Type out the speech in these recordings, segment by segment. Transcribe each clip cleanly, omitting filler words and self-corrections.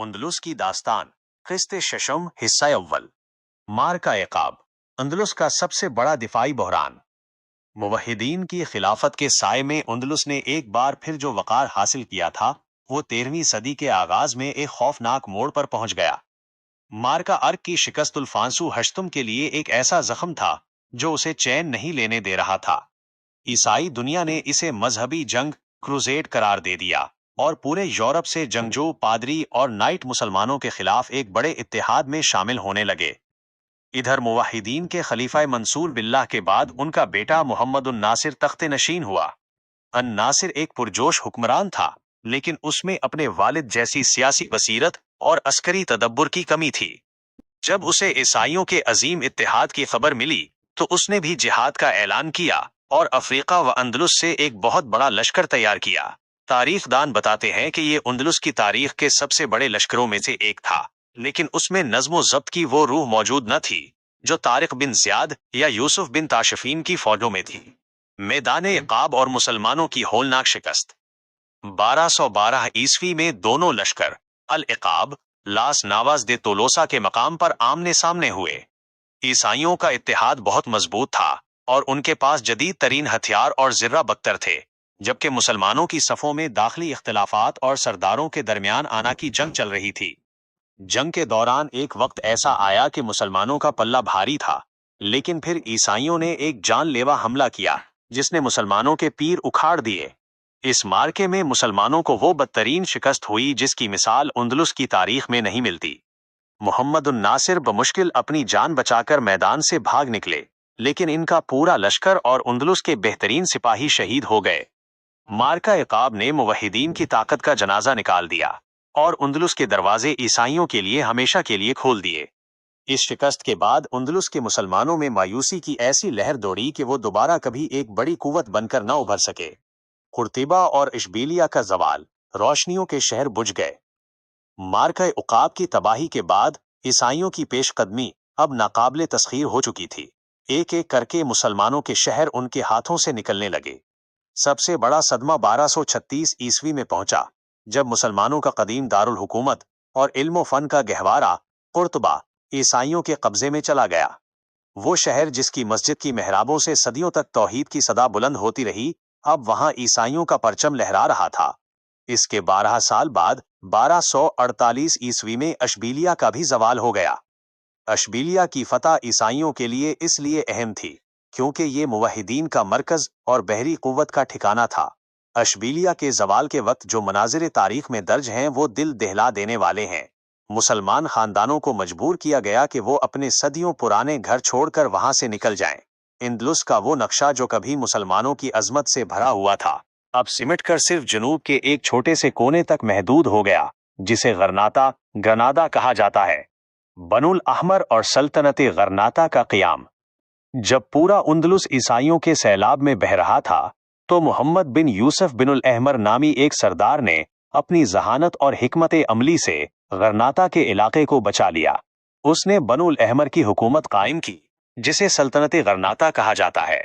उंदलुस की दास्तान क़िस्त शशम हिस्सा अव्वल। मार का इक़ाब, उंदलुस का सबसे बड़ा दिफाई बहरान। मुवहिदीन की खिलाफत के साए में उंदलुस ने एक बार फिर जो वक़ार हासिल किया था वो 13वीं सदी के आगाज में एक खौफनाक मोड़ पर पहुंच गया। मार्का अर्क की शिकस्तुल फांसू हश्तुम के लिए एक ऐसा जख्म था जो उसे चैन नहीं लेने दे रहा था। ईसाई दुनिया ने इसे मजहबी जंग क्रूसेड करार दे दिया और पूरे यूरोप से जंगजू, पादरी और नाइट मुसलमानों के खिलाफ एक बड़े इत्तेहाद में शामिल होने लगे। इधर मुवाहिदीन के खलीफा मंसूर बिल्लाह के बाद उनका बेटा मोहम्मद उन नासिर तख्ते नशीन हुआ। अन नासिर एक पुरजोश हुक्मरान था, लेकिन उसमें अपने वालिद जैसी सियासी बसीरत और अस्करी तदब्बुर की कमी थी। जब उसे ईसाइयों के अजीम इत्तेहाद की खबर मिली तो उसने भी जिहाद का ऐलान किया और अफ्रीका व अंदलुस से एक बहुत बड़ा लश्कर तैयार किया। तारीखदान बताते हैं कि ये उंदलुस की तारीख के सबसे बड़े लश्करों में से एक था, लेकिन उसमें नज़्म ज़ब्त की वो रूह मौजूद न थी जो तारिक बिन ज़ियाद या यूसुफ बिन ताशफीन की फौजों में थी। मैदान इक़ाब और मुसलमानों की होलनाक शिकस्त। 1212 ईस्वी में दोनों लश्कर अल इक़ाब लास नावाज दे तोलोसा के मकाम पर आमने सामने हुए। ईसाइयों का इत्तेहाद बहुत मजबूत था और उनके पास जदीद तरीन हथियार और ज़िर्रा बख्तर थे, जबकि मुसलमानों की सफ़ों में दाखिली इख्तिलाफात और सरदारों के दरमियान आना की जंग चल रही थी। जंग के दौरान एक वक्त ऐसा आया कि मुसलमानों का पल्ला भारी था, लेकिन फिर ईसाइयों ने एक जानलेवा हमला किया जिसने मुसलमानों के पीर उखाड़ दिए। इस मार्के में मुसलमानों को वो बदतरीन शिकस्त हुई जिसकी मिसाल उंदलुस की तारीख में नहीं मिलती। मोहम्मद उन नासिर बमुश्किल अपनी जान बचाकर मैदान से भाग निकले, लेकिन इनका पूरा लश्कर और उंदलुस के बेहतरीन सिपाही शहीद हो गए। मार्का इक़ाब ने मुवहिदीन की ताकत का जनाजा निकाल दिया और उंदलुस के दरवाजे ईसाइयों के लिए हमेशा के लिए खोल दिए। इस शिकस्त के बाद उंदलुस के मुसलमानों में मायूसी की ऐसी लहर दौड़ी कि वो दोबारा कभी एक बड़ी कुव्वत बनकर न उभर सके। कुर्तिबा और इशबिलिया का जवाल, रोशनियों के शहर बुझ गए। मार्का इक़ाब की तबाही के बाद ईसाइयों की पेशकदमी अब नाकाबिले तस्खीर हो चुकी थी। एक एक करके मुसलमानों के शहर उनके हाथों से निकलने लगे। सबसे बड़ा सदमा 1236 ईस्वी में पहुंचा, जब मुसलमानों का कदीम दारुल हुकूमत और इल्म फन का गहवारा कुर्तबा ईसाइयों के कब्जे में चला गया। वो शहर जिसकी मस्जिद की मेहराबों से सदियों तक तौहीद की सदा बुलंद होती रही, अब वहां ईसाइयों का परचम लहरा रहा था। इसके 12 साल बाद 1248 ईस्वी में अशबीलिया का भी जवाल हो गया। अशबीलिया की फतह ईसाइयों के लिए इसलिए अहम थी क्योंकि ये मुवहिदीन का मरकज और बहरी कुव्वत का ठिकाना था। अशबीलिया के जवाल के वक्त जो मनाजिर तारीख में दर्ज हैं वो दिल दहला देने वाले हैं। मुसलमान खानदानों को मजबूर किया गया कि वो अपने सदियों पुराने घर छोड़कर वहां से निकल जाएं। इंदलुस का वो नक्शा जो कभी मुसलमानों की अजमत से भरा हुआ था, अब सिमट कर सिर्फ जनूब के एक छोटे से कोने तक महदूद हो गया, जिसे ग्रनादा कहा जाता है। बनुल अहमर और सल्तनत गरनाता का क़याम। जब पूरा उंदलुस ईसाइयों के सैलाब में बह रहा था तो मोहम्मद बिन यूसुफ बिनुल अहमर नामी एक सरदार ने अपनी जहानत और हिकमत अमली से गरनाता के इलाके को बचा लिया। उसने बनुल अहमर की हुकूमत कायम की, जिसे सल्तनत गरनाता कहा जाता है।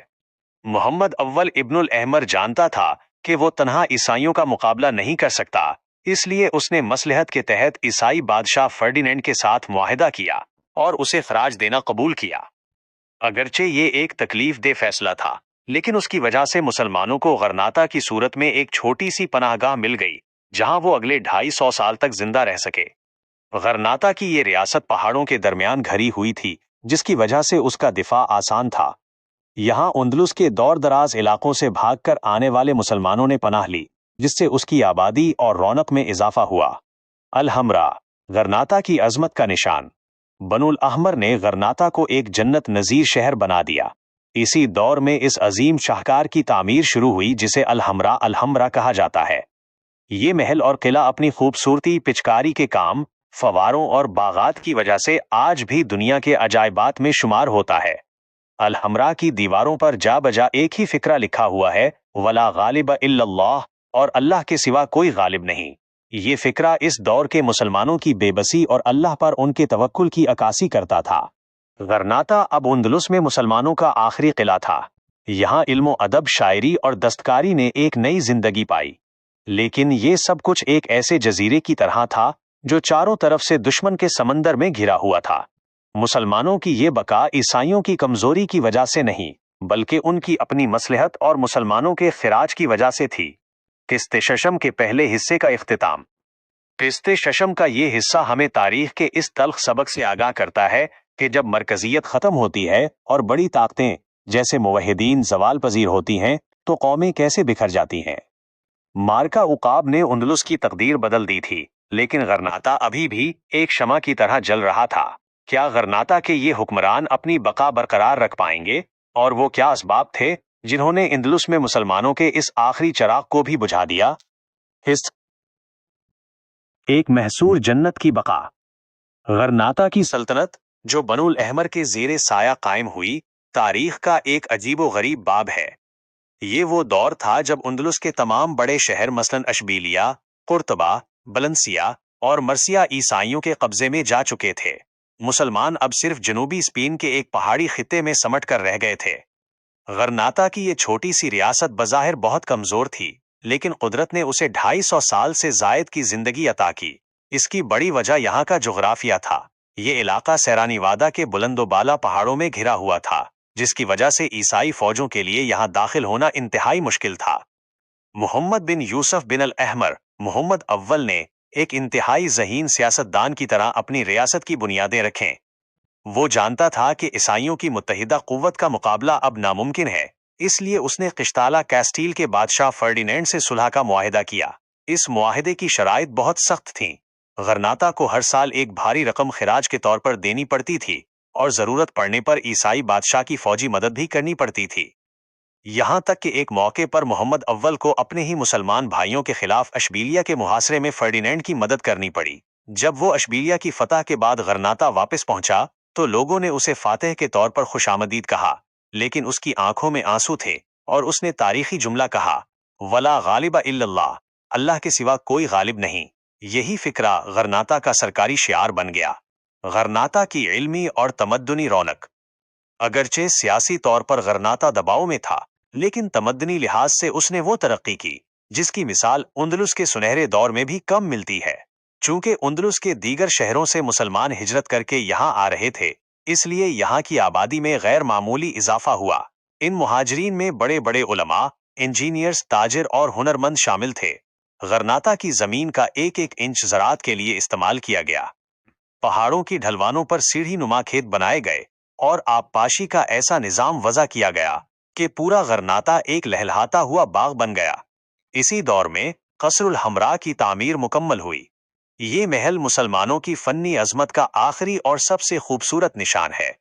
मोहम्मद अव्वल इब्नुल अहमर जानता था कि वो तन्हा ईसाइयों का मुकाबला नहीं कर सकता, इसलिए उसने मसलहत के तहत ईसाई बादशाह फर्डिनेंड के साथ मुआहिदा किया और उसे खराज देना कबूल किया। अगरचे ये एक तकलीफ दे फैसला था, लेकिन उसकी वजह से मुसलमानों को गरनाता की सूरत में एक छोटी सी पनाहगाह मिल गई जहां वो अगले 250 साल तक जिंदा रह सके। गरनाता की ये रियासत पहाड़ों के दरमियान घरी हुई थी, जिसकी वजह से उसका दिफा आसान था। यहाँ उंदलुस के दौर दराज इलाकों से भागकर आने वाले मुसलमानों ने पनाह ली, जिससे उसकी आबादी और रौनक में इजाफा हुआ। अल हमरा, गरनाता की अजमत का निशान। बनुल अहमर ने गरनाता को एक जन्नत नज़ीर शहर बना दिया। इसी दौर में इस अजीम शाहकार की तामीर शुरू हुई जिसे अल हमरा कहा जाता है। ये महल और किला अपनी खूबसूरती, पिचकारी के काम, फवारों और बागात की वजह से आज भी दुनिया के अजायबात में शुमार होता है। अल हमरा की दीवारों पर जा बजा एक ही फिक्रा लिखा हुआ है, वला गालिब इल्लल्लाह, और अल्लाह के सिवा कोई गालिब नहीं। ये फिक्रा इस दौर के मुसलमानों की बेबसी और अल्लाह पर उनके तवक्कुल की अक्कासी करता था। गरनाता अब उंदलुस में मुसलमानों का आखिरी किला था। यहाँ इल्मो अदब, शायरी और दस्तकारी ने एक नई जिंदगी पाई। लेकिन ये सब कुछ एक ऐसे जजीरे की तरह था जो चारों तरफ से दुश्मन के समंदर में घिरा हुआ था। मुसलमानों की ये बका ईसाइयों की कमजोरी की वजह से नहीं, बल्कि उनकी अपनी मसलहत और मुसलमानों के खिराज की वजह से थी। किस्ते शशम के पहले हिस्से का इख्तिताम। किस्ते शशम का ये हिस्सा हमें तारीख के इस तल्ख सबक से आगाह करता है कि जब मरकजियत खत्म होती है और बड़ी ताकतें जैसे मुवहिदीन जवाल पजीर होती हैं, तो कौमें कैसे बिखर जाती हैं। मार्का उकाब ने उंदलुस की तकदीर बदल दी थी, लेकिन गरनाता अभी भी एक शमा की तरह जल रहा था। क्या गरनाता के ये हुक्मरान अपनी बका बरकरार रख पाएंगे? और वो क्या असबाब थे जिन्होंने इंदलुस में मुसलमानों के इस आखिरी चिराग को भी बुझा दिया? एक महसूर जन्नत की बका। गरनाता की सल्तनत, जो बनुल अहमर के ज़ेरे साया कायम हुई, तारीख का एक अजीबो गरीब बाब है। ये वो दौर था जब उंदलुस के तमाम बड़े शहर मसलन अशबीलिया, कुर्तबा, बलंसिया और मर्सिया ईसाइयों के कब्जे में जा चुके थे। मुसलमान अब सिर्फ जनूबी स्पेन के एक पहाड़ी खित्ते में समट कर रह गए थे। गरनाता की ये छोटी सी रियासत बज़ाहिर बहुत कमजोर थी, लेकिन कुदरत ने उसे 250 साल से जायद की जिंदगी अता की। इसकी बड़ी वजह यहाँ का जुग्राफिया था। ये इलाका सैरानीवादा के बुलंदोबाला पहाड़ों में घिरा हुआ था, जिसकी वजह से ईसाई फौजों के लिए यहाँ दाखिल होना इंतहाई मुश्किल था। मोहम्मद बिन यूसुफ बिन अल अहमर मोहम्मद अव्वल ने एक इंतहाई ज़हीन सियासतदान की तरह अपनी रियासत की बुनियादें रखें। वो जानता था कि ईसाइयों की मुत्तहिदा कुव्वत का मुकाबला अब नामुमकिन है, इसलिए उसने किश्ताला कैस्टील के बादशाह फर्डिनेंड से सुलह का मुआहिदा किया। इस मुआहिदे की शराइत बहुत सख्त थीं। गरनाता को हर साल एक भारी रकम खिराज के तौर पर देनी पड़ती थी और जरूरत पड़ने पर ईसाई बादशाह की फौजी मदद भी करनी पड़ती थी। यहाँ तक कि एक मौके पर मोहम्मद अव्वल को अपने ही मुसलमान भाइयों के खिलाफ अशबीलिया के मुहासरे में फर्डिनेंड की मदद करनी पड़ी। जब वो अशबीलिया की फतह के बाद गरनाता वापस पहुंचा, तो लोगों ने उसे फातेह के तौर पर खुशामदीद कहा, लेकिन उसकी आंखों में आंसू थे और उसने तारीखी जुमला कहा, वला गालिबा इल्लल्लाह, अल्लाह के सिवा कोई गालिब नहीं। यही फिक्रा गरनाता का सरकारी शियार बन गया। गरनाता की इल्मी और तमद्दुनी रौनक। अगरचे सियासी तौर पर गरनाता दबाव में था, लेकिन तमद्दनी लिहाज से उसने वो तरक्की की जिसकी मिसाल उंदलुस के सुनहरे दौर में भी कम मिलती है। चूंकि उंदलुस के दीगर शहरों से मुसलमान हिजरत करके यहाँ आ रहे थे, इसलिए यहाँ की आबादी में गैर मामूली इजाफा हुआ। इन मुहाजिरीन में बड़े बड़े उलमा, इंजीनियर्स, ताजिर और हुनरमंद शामिल थे। गरनाता की जमीन का एक एक इंच ज़राअत के लिए इस्तेमाल किया गया। पहाड़ों की ढलवानों पर सीढ़ी नुमा खेत बनाए गए और आबपाशी का ऐसा निजाम वज़ा किया गया कि पूरा गरनाता एक लहलहाता हुआ बाग बन गया। इसी दौर में कसरुल हमरा की तामीर मुकम्मल हुई। ये महल मुसलमानों की फन्नी अजमत का आखिरी और सबसे खूबसूरत निशान है।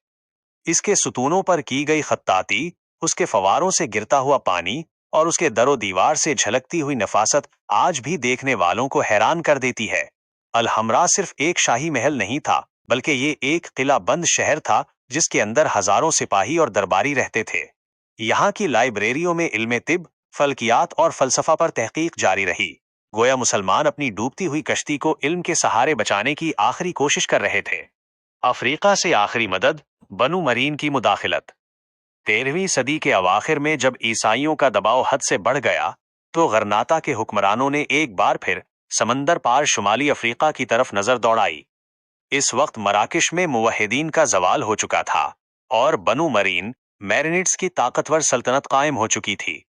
इसके सुतूनों पर की गई खत्ताती, उसके फवारों से गिरता हुआ पानी और उसके दरो दीवार से झलकती हुई नफासत आज भी देखने वालों को हैरान कर देती है। अलहमरा सिर्फ एक शाही महल नहीं था, बल्कि ये एक किला बंद शहर था जिसके अंदर हजारों सिपाही और दरबारी रहते थे। यहाँ की लाइब्रेरियों में इल्मे तिब, फल्कियात और फलसफा पर तहकीक जारी रही। गोया मुसलमान अपनी डूबती हुई कश्ती को इल्म के सहारे बचाने की आखिरी कोशिश कर रहे थे। अफ्रीका से आखिरी मदद, बनु मरीन की मुदाखिलत। 13वीं सदी के अवाखिर में जब ईसाइयों का दबाव हद से बढ़ गया, तो गरनाता के हुक्मरानों ने एक बार फिर समंदर पार शुमाली अफ्रीका की तरफ नजर दौड़ाई। इस वक्त मराकिश में मुवहिदीन का जवाल हो चुका था और बनु मरीन, मैरिनिड्स की ताकतवर सल्तनत कायम हो चुकी थी।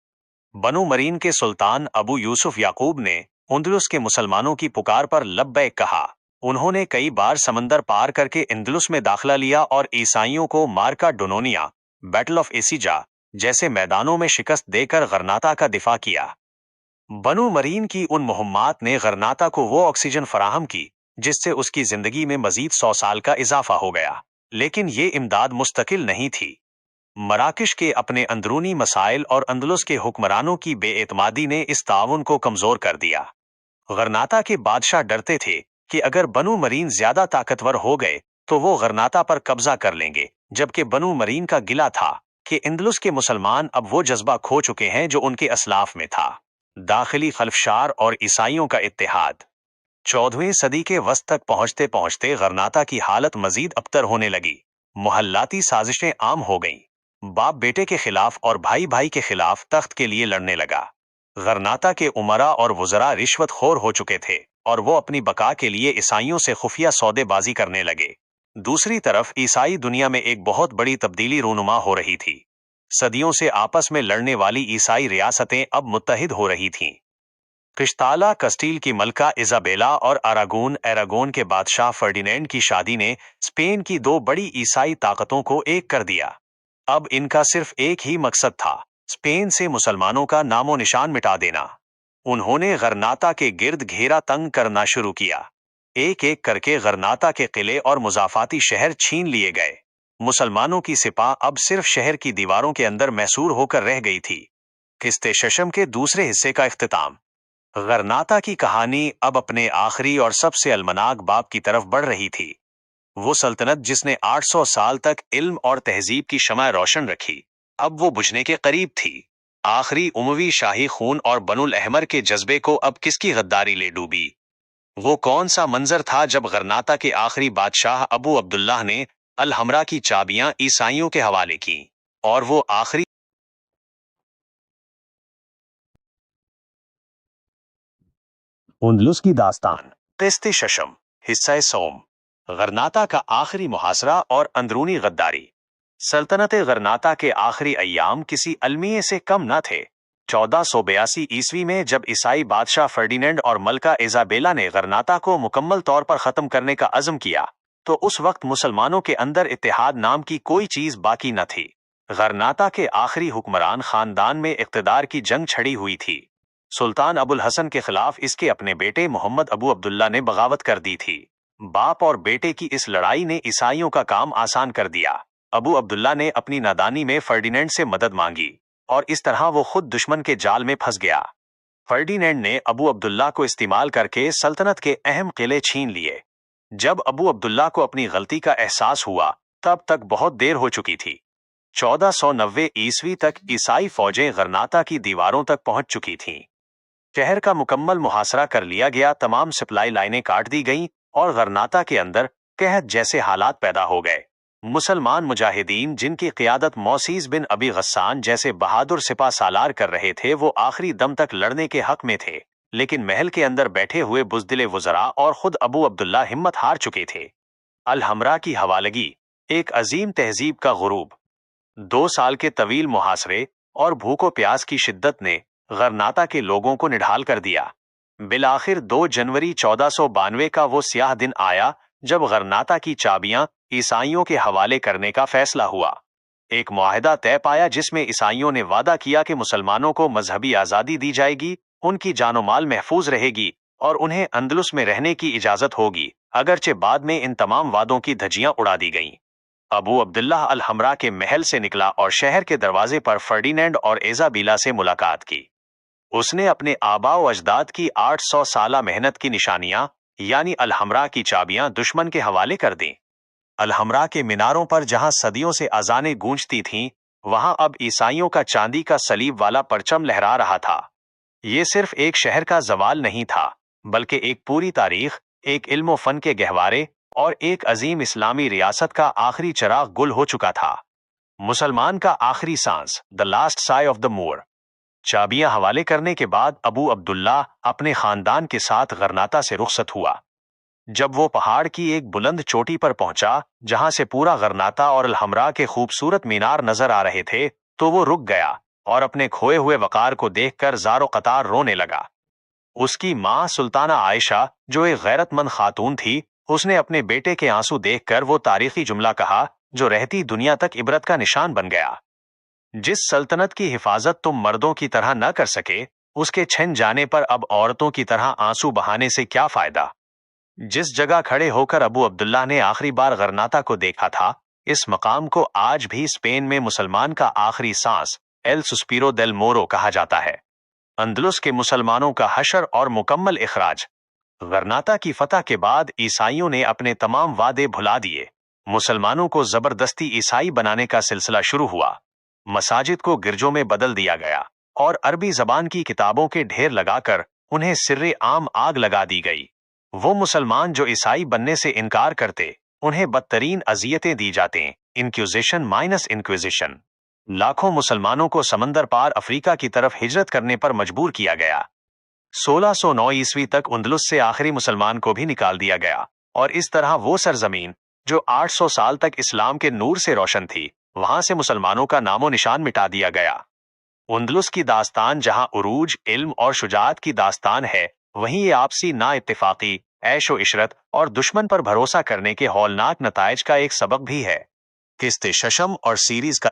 बनु मरीन के सुल्तान अबू यूसुफ याकूब ने उंदलुस के मुसलमानों की पुकार पर लब्बैक कहा। उन्होंने कई बार समंदर पार करके इंदलुस में दाखिला लिया और ईसाइयों को मार्का डोनोनिया, बैटल ऑफ एसिजा जैसे मैदानों में शिकस्त देकर गरनाता का दिफा किया। बनु मरीन की उन मुहिम्मात ने गरनाता को वो ऑक्सीजन फराहम की जिससे उसकी जिंदगी में मजीद 100 साल का इजाफा हो गया। लेकिन ये इमदाद मुस्तकिल नहीं थी। मराकिश के अपने अंदरूनी मसाइल और अंदलुस के हुक्मरानों की बेएतमादी ने इस ताउन को कमजोर कर दिया। गरनाता के बादशाह डरते थे कि अगर बनु मरीन ज्यादा ताकतवर हो गए तो वो गरनाता पर कब्जा कर लेंगे, जबकि बनु मरीन का गिला था कि इंदलुस के मुसलमान अब वो जज्बा खो चुके हैं जो उनके असलाफ में था। दाखिली खलफशार और ईसाइयों का इत्तेहाद। 14वीं सदी के वस्त तक पहुंचते पहुंचते गरनाता की हालत मजीद अबतर होने लगी। मुहल्लाती साजिशें आम हो गईं। बाप बेटे के खिलाफ और भाई भाई के खिलाफ तख्त के लिए लड़ने लगा। गरनाता के उमरा और वुजरा रिश्वत खोर हो चुके थे और वो अपनी बका के लिए ईसाइयों से खुफिया सौदे बाजी करने लगे। दूसरी तरफ ईसाई दुनिया में एक बहुत बड़ी तब्दीली रूनुमा हो रही थी। सदियों से आपस में लड़ने वाली ईसाई रियासतें अब मुत्तहिद हो रही थीं। क्रिस्ताला कस्टील की मलका इजाबेला और एरागोन के बादशाह फर्डिनेंड की शादी ने स्पेन की दो बड़ी ईसाई ताकतों को एक कर दिया। अब इनका सिर्फ एक ही मकसद था, स्पेन से मुसलमानों का नामो निशान मिटा देना। उन्होंने गरनाता के गिर्द घेरा तंग करना शुरू किया। एक एक करके गरनाता के किले और मुजाफाती शहर छीन लिए गए। मुसलमानों की सिपाह अब सिर्फ शहर की दीवारों के अंदर मैसूर होकर रह गई थी। किस्ते शशम के दूसरे हिस्से का इख्तिताम। गरनाता की कहानी अब अपने आखिरी और सबसे अलमनाक बाब की तरफ बढ़ रही थी। वो सल्तनत जिसने 800 साल तक इल्म और तहजीब की शमع रोशन रखी, अब वो बुझने के करीब थी। आखिरी उमवी शाही खून और बनुल अहमर के जज्बे को अब किसकी गद्दारी ले डूबी? वो कौन सा मंजर था जब गरनाता के आखिरी बादशाह अबू अब्दुल्लाह ने अल हमरा की चाबियां ईसाइयों के हवाले की, और वो आखिरी उंदलुस की दास्तान। किस्ते शशम हिस्सा सोम। गरनाता का आखिरी मुहासरा और अंदरूनी गद्दारी। सल्तनत गरनाता के आखिरी अय्याम किसी अलमिये से कम न थे। 1482 ईस्वी में जब ईसाई बादशाह फर्डिनेंड और मलका इजाबेला ने गरनाता को मुकम्मल तौर पर खत्म करने का अज़्म किया, तो उस वक्त मुसलमानों के अंदर इत्तेहाद नाम की कोई चीज बाकी न थी। गरनाता के आखिरी हुक्मरान खानदान में इक़्तिदार की जंग छड़ी हुई थी। सुल्तान अबुल हसन के खिलाफ इसके अपने बेटे मोहम्मद अबू अब्दुल्ला ने बगावत कर दी थी। बाप और बेटे की इस लड़ाई ने ईसाइयों का काम आसान कर दिया। अबू अब्दुल्ला ने अपनी नादानी में फर्डिनेंड से मदद मांगी, और इस तरह वो खुद दुश्मन के जाल में फंस गया। फर्डिनेंड ने अबू अब्दुल्ला को इस्तेमाल करके सल्तनत के अहम किले छीन लिए। जब अबू अब्दुल्ला को अपनी गलती का एहसास हुआ, तब तक बहुत देर हो चुकी थी। 1490 ईस्वी तक ईसाई फौजें गरनाता की दीवारों तक पहुंच चुकी थीं। शहर का मुकम्मल मुहासरा कर लिया गया, तमाम सप्लाई लाइनें काट दी गईं और गरनाता के अंदर कहत जैसे हालात पैदा हो गए। मुसलमान मुजाहिदीन, जिनकी क़ियादत मौसीज़ बिन अबी गस्सान जैसे बहादुर सिपा सालार कर रहे थे, वो आखिरी दम तक लड़ने के हक में थे, लेकिन महल के अंदर बैठे हुए बुज़दिले वज़रा और खुद अबू अब्दुल्ला हिम्मत हार चुके थे। अल हमरा की हवालगी, एक अजीम तहजीब का गुरूब। 2 साल के तवील मुहासरे और भूखो प्यास की शिद्दत ने गरनाता के लोगों को निढाल कर दिया। बिलाखिर 2 जनवरी 1492 का वो स्याह दिन आया जब गरनाता की चाबियां ईसाइयों के हवाले करने का फैसला हुआ। एक मुआहदा तय पाया जिसमें ईसाइयों ने वादा किया कि मुसलमानों को मजहबी आज़ादी दी जाएगी, उनकी जानो माल महफूज रहेगी और उन्हें अंदलुस में रहने की इजाज़त होगी, अगरचे बाद में इन तमाम वादों की धज्जियां उड़ा दी गईं। अबू अब्दुल्लाह अल हमरा के महल से निकला और शहर के दरवाजे पर फर्डिनेंड और इजाबेला से मुलाकात की। उसने अपने आबाओ अजदाद की 800 साला मेहनत की निशानियां यानी अल हमरा की चाबियां दुश्मन के हवाले कर दी। अल हमरा के मीनारों पर जहां सदियों से अजानें गूंजती थीं, वहां अब ईसाइयों का चांदी का सलीब वाला परचम लहरा रहा था। ये सिर्फ एक शहर का जवाल नहीं था, बल्कि एक पूरी तारीख, एक इल्म फन के गहवारे और एक अजीम इस्लामी रियासत का आखिरी चराग गुल हो चुका था। मुसलमान का आखिरी सांस, the last sigh of the Moor. चाबियां हवाले करने के बाद अबू अब्दुल्ला अपने खानदान के साथ गरनाता से रुखसत हुआ। जब वो पहाड़ की एक बुलंद चोटी पर पहुंचा, जहां से पूरा गरनाता और अल हमरा के खूबसूरत मीनार नजर आ रहे थे, तो वो रुक गया और अपने खोए हुए वकार को देखकर ज़ारो कतार रोने लगा। उसकी माँ सुल्ताना आयशा, जो एक गैरतमंद खातून थी, उसने अपने बेटे के आंसू देखकर वो तारीखी जुमला कहा जो रहती दुनिया तक इबरत का निशान बन गया। जिस सल्तनत की हिफाजत तुम मर्दों की तरह न कर सके, उसके छिन जाने पर अब औरतों की तरह आंसू बहाने से क्या फायदा। जिस जगह खड़े होकर अबू अब्दुल्ला ने आखिरी बार गरनाता को देखा था, इस मकाम को आज भी स्पेन में मुसलमान का आखिरी सांस, एल सुस्पीरो देल मोरो कहा जाता है। अंदलुस के मुसलमानों का हशर और मुकम्मल इखराज। गरनाता की फतह के बाद ईसाइयों ने अपने तमाम वादे भुला दिए। मुसलमानों को जबरदस्ती ईसाई बनाने का सिलसिला शुरू हुआ। मसाजिद को गिरजों में बदल दिया गया और अरबी जबान की किताबों के ढेर लगाकर उन्हें सिर्रे आम आग लगा दी गई। वो मुसलमान जो ईसाई बनने से इनकार करते, उन्हें बदतरीन अजियतें दी जाते, इंक्विजिशन माइनस इंक्विजिशन। लाखों मुसलमानों को समंदर पार अफ्रीका की तरफ हिजरत करने पर मजबूर किया गया। 1609 ईस्वी तक उंदलुस से आखिरी मुसलमान को भी निकाल दिया गया और इस तरह वो सरजमीन जो 800 साल तक इस्लाम के नूर से रोशन थी, वहां से मुसलमानों का नामो निशान मिटा दिया गया। उंदलुस की दास्तान जहां उरूज, इल्म और शुजाअत की दास्तान है, वहीं ये आपसी ना इत्तेफाकी, ऐशो इशरत और दुश्मन पर भरोसा करने के हौलनाक नताइज का एक सबक भी है। किस्ते शशम और सीरीज का